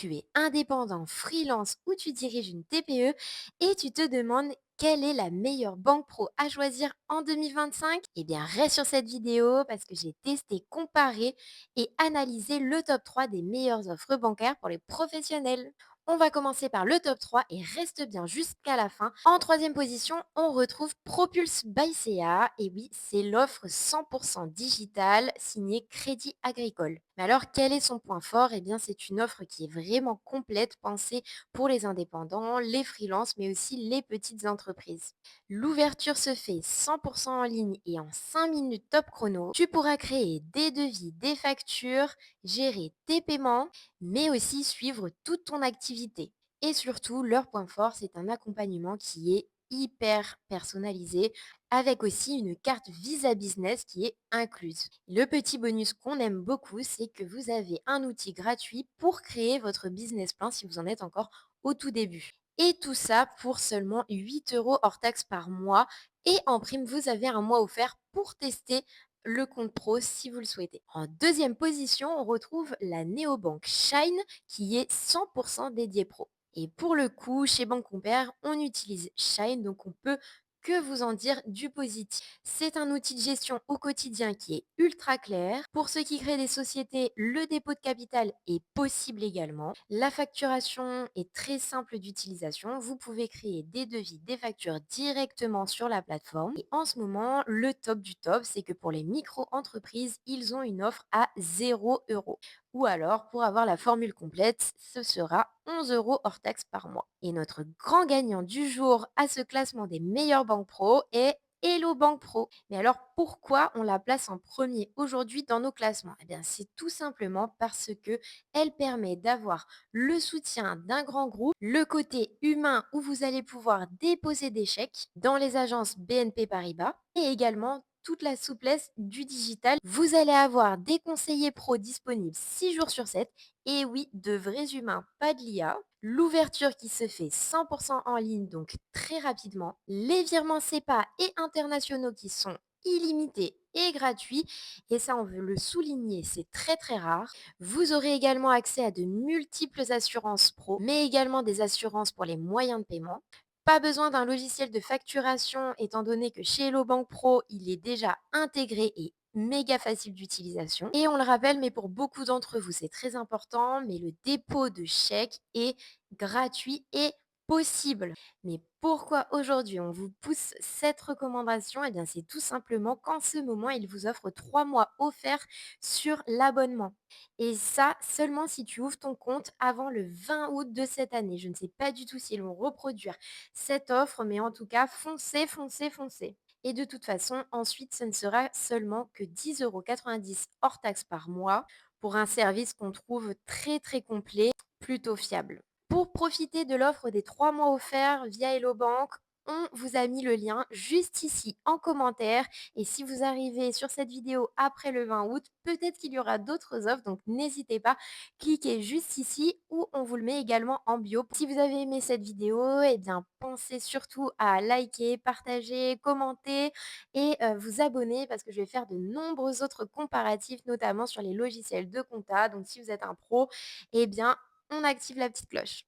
tu es indépendant, freelance ou tu diriges une TPE et tu te demandes quelle est la meilleure banque pro à choisir en 2025? Eh bien, reste sur cette vidéo parce que j'ai testé, comparé et analysé le top 3 des meilleures offres bancaires pour les professionnels. On va commencer par le top 3 et reste bien jusqu'à la fin. En troisième position, on retrouve Propulse by CA. Et oui, c'est l'offre 100% digitale signée Crédit Agricole. Mais alors, quel est son point fort? Eh bien, c'est une offre qui est vraiment complète, pensée pour les indépendants, les freelances, mais aussi les petites entreprises. L'ouverture se fait 100% en ligne et en 5 minutes top chrono. Tu pourras créer des devis, des factures, gérer tes paiements, mais aussi suivre toute ton activité. Et surtout, leur point fort, c'est un accompagnement qui est hyper personnalisé, avec aussi une carte Visa Business qui est incluse. Le petit bonus qu'on aime beaucoup, c'est que vous avez un outil gratuit pour créer votre business plan si vous en êtes encore au tout début. Et tout ça pour seulement 8 euros hors taxe par mois. Et en prime, vous avez un mois offert pour tester le compte pro si vous le souhaitez. En deuxième position, on retrouve la néobanque Shine qui est 100% dédiée pro. Et pour le coup, chez Banque Compère, on utilise Shine, donc on peut que vous en dire du positif. C'est un outil de gestion au quotidien qui est ultra clair. Pour ceux qui créent des sociétés, le dépôt de capital est possible également. La facturation est très simple d'utilisation. Vous pouvez créer des devis, des factures directement sur la plateforme. Et en ce moment, le top du top, c'est que pour les micro-entreprises, ils ont une offre à 0 euros. Ou alors, pour avoir la formule complète, ce sera 11 euros hors taxe par mois. Et notre grand gagnant du jour à ce classement des meilleures banques pro est Hello Bank Pro. Mais alors pourquoi on la place en premier aujourd'hui dans nos classements? Eh bien, c'est tout simplement parce que elle permet d'avoir le soutien d'un grand groupe, le côté humain où vous allez pouvoir déposer des chèques dans les agences BNP Paribas et également toute la souplesse du digital. Vous allez avoir des conseillers pros disponibles 6 jours sur 7 et oui, de vrais humains, pas de l'IA. L'ouverture qui se fait 100% en ligne, donc très rapidement. Les virements SEPA et internationaux qui sont illimités et gratuits. Et ça, on veut le souligner, c'est très très rare. Vous aurez également accès à de multiples assurances pro, mais également des assurances pour les moyens de paiement. Pas besoin d'un logiciel de facturation étant donné que chez Hello Bank Pro, il est déjà intégré et méga facile d'utilisation. Et on le rappelle, mais pour beaucoup d'entre vous, c'est très important, mais le dépôt de chèque est gratuit et possible. Mais pourquoi aujourd'hui on vous pousse cette recommandation? Eh bien, c'est tout simplement qu'en ce moment, il vous offre 3 mois offerts sur l'abonnement. Et ça, seulement si tu ouvres ton compte avant le 20 août de cette année. Je ne sais pas du tout s'ils vont reproduire cette offre, mais en tout cas, foncez, foncez, foncez. Et de toute façon, ensuite, ce ne sera seulement que 10,90 € hors taxe par mois pour un service qu'on trouve très très complet, plutôt fiable. Pour profiter de l'offre des 3 mois offerts via Hello Bank, on vous a mis le lien juste ici en commentaire. Et si vous arrivez sur cette vidéo après le 20 août, peut-être qu'il y aura d'autres offres, donc n'hésitez pas, cliquez juste ici ou on vous le met également en bio. Si vous avez aimé cette vidéo, eh bien pensez surtout à liker, partager, commenter et vous abonner parce que je vais faire de nombreux autres comparatifs, notamment sur les logiciels de compta. Donc si vous êtes un pro, eh bien on active la petite cloche.